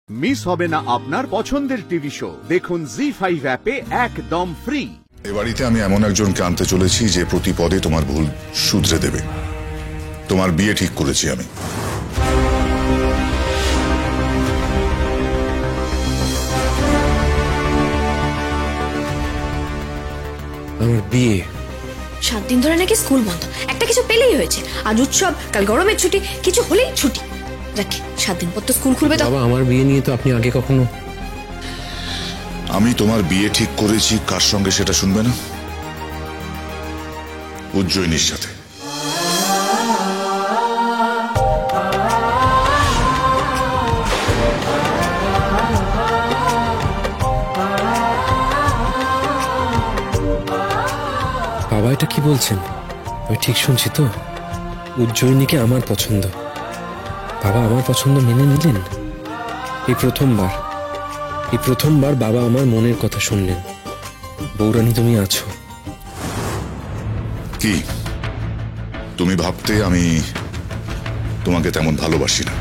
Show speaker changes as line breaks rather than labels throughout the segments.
Miss হবে না আপনার পছন্দের টিভি শো। দেখুন জি5 অ্যাপে একদম ফ্রি।
এ বাড়িতে আমি এমন একজনকে আনতে চলেছি যে প্রতি পদে তোমার ভুল শুধরে দেবে। তোমার বিয়ে ঠিক করেছি আমি।
আমার বিয়ে
7 দিন ধরে নাকি স্কুল বন্ধ, একটা কিছু পেলেই হয়েছে। আজ উৎসব, কাল গরমের ছুটি, কিছু হলেই ছুটি। রাখি 7 দিন পর তো স্কুল খুলবে।
বাবা, আমার বিয়ে নিয়ে তো আপনি আগে কখনো।
আমি তোমার বিয়ে ঠিক করেছি কার সঙ্গে সেটা শুনবে না? উজ্জয়িনীর সাথে।
বাবা, এটা কি বলছেন? আমি ঠিক শুনছি তো? উজ্জয়িনীকে আমার পছন্দ। বাবা আমার পছন্দ মেনে নিলেন? এই প্রথমবার বাবা আমার মনের কথা শুনলেন। বৌরানী, তুমি আছো।
কি তুমি ভাবতে আমি তোমাকে তেমন ভালোবাসি না,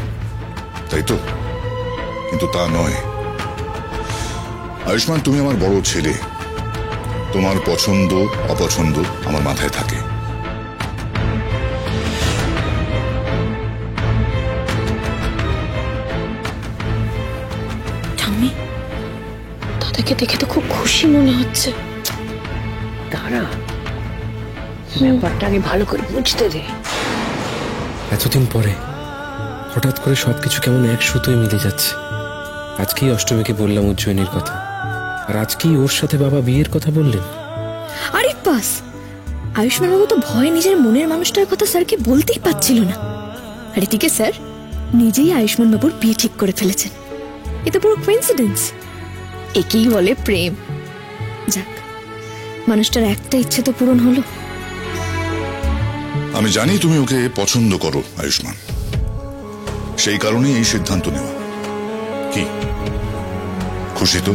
তাই তো? কিন্তু তা নয় আয়ুষ্মান, তুমি আমার বড় ছেলে। তোমার পছন্দ অপছন্দ আমার মাথায় থাকে।
ঠাম্মি, দাদাকে দেখে তো খুব খুশি মনে হচ্ছে।
দাঁড়া, ব্যাপারটা আগে ভালো করে বুঝতে দে।
এতদিন পরে হঠাৎ করে সবকিছু কেমন এক সুতোয় মিলে যাচ্ছে। আজকেই অষ্টমীকে বললাম উজ্জয়িনীর কথা, আর আজকেই ওর সাথে বাবা বিয়ের কথা বললেন।
আরে বাস, আয়ুষ্মান বাবু তো ভয়ে নিজের মনের মানুষটার কথা স্যারকে বলতেই পারছিল না। আর এদিকে স্যার নিজেই আয়ুষ্মান বাবুর বিয়ে ঠিক করে ফেলেছেন। এ তো পুরো কোইন্সিডেন্স। একেই বলে প্রেম। যাক, মানুষটার একটা ইচ্ছে তো পূরণ হলো।
আমি জানি তুমি ওকে পছন্দ করো আয়ুষ্মান, সেই কারণেই এই সিদ্ধান্ত নেওয়া। কি খুশি তো?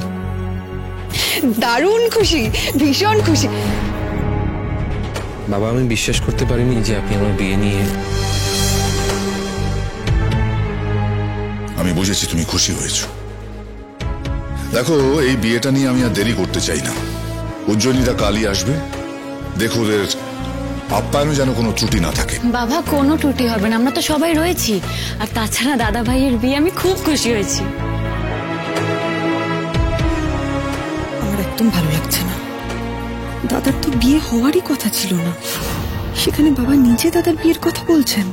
দারুণ খুশি, ভীষণ খুশি।
বাবা, আমি বিশ্বাস করতে পারিনি যে আপনি আমার বিয়ে নিয়ে।
আমি বুঝেছি তুমি খুশি হয়েছো। দেখো, এই বিয়েটা নিয়ে আমি আর দেরি করতে চাই না। উজ্জয়িনীরা কালই আসবে। দেখো ওদের আপ্যায়নে যেন কোনো ত্রুটি না থাকে।
বাবা, কোনো ত্রুটি হবে না, আমরা তো সবাই রয়েছি। আর তাছাড়া দাদা ভাইয়ের বিয়ে আমি খুব খুশি হয়েছি।
আমার একদম ভালো লাগছে না। দাদার তো বিয়ে হওয়ারই কথা ছিল না, সেখানে বাবা নিজে দাদার বিয়ের কথা বলছেন।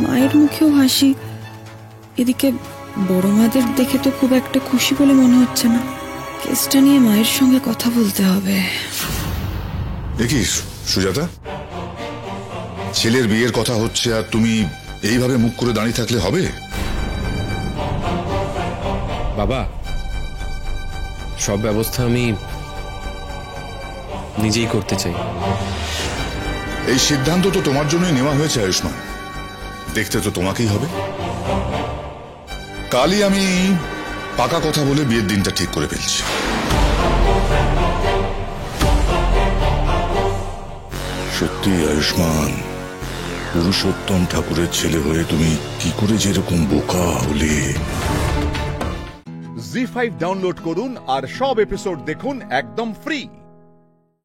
মায়ের মুখেও হাসি, এদিকে বড় মাদের দেখে তো খুব একটা খুশি বলে মনে হচ্ছে না। কেসটা নিয়ে মায়ের সঙ্গে কথা বলতে হবে।
দেখি সুজাতা, ছেলের বিয়ের কথা হচ্ছে আর তুমি এইভাবে মুখ করে দাঁড়িয়ে থাকলে হবে?
বাবা, সব ব্যবস্থা আমি নিজেই করতে চাই।
এই সিদ্ধান্ত তো তোমার জন্যই নেওয়া হয়েছে আয়ুষ্মান। দেখতে তো তোমাকেই হবে। কালই আমি পাকা কথা বলে বিয়ের দিনটা ঠিক করে ফেলছি। সত্যি আয়ুষ্মান, পুরুষোত্তম ঠাকুরের ছেলে হয়ে তুমি কি করে যেরকম বোকা হলে।
জি5 ডাউনলোড করুন আর সব এপিসোড দেখুন একদম ফ্রি।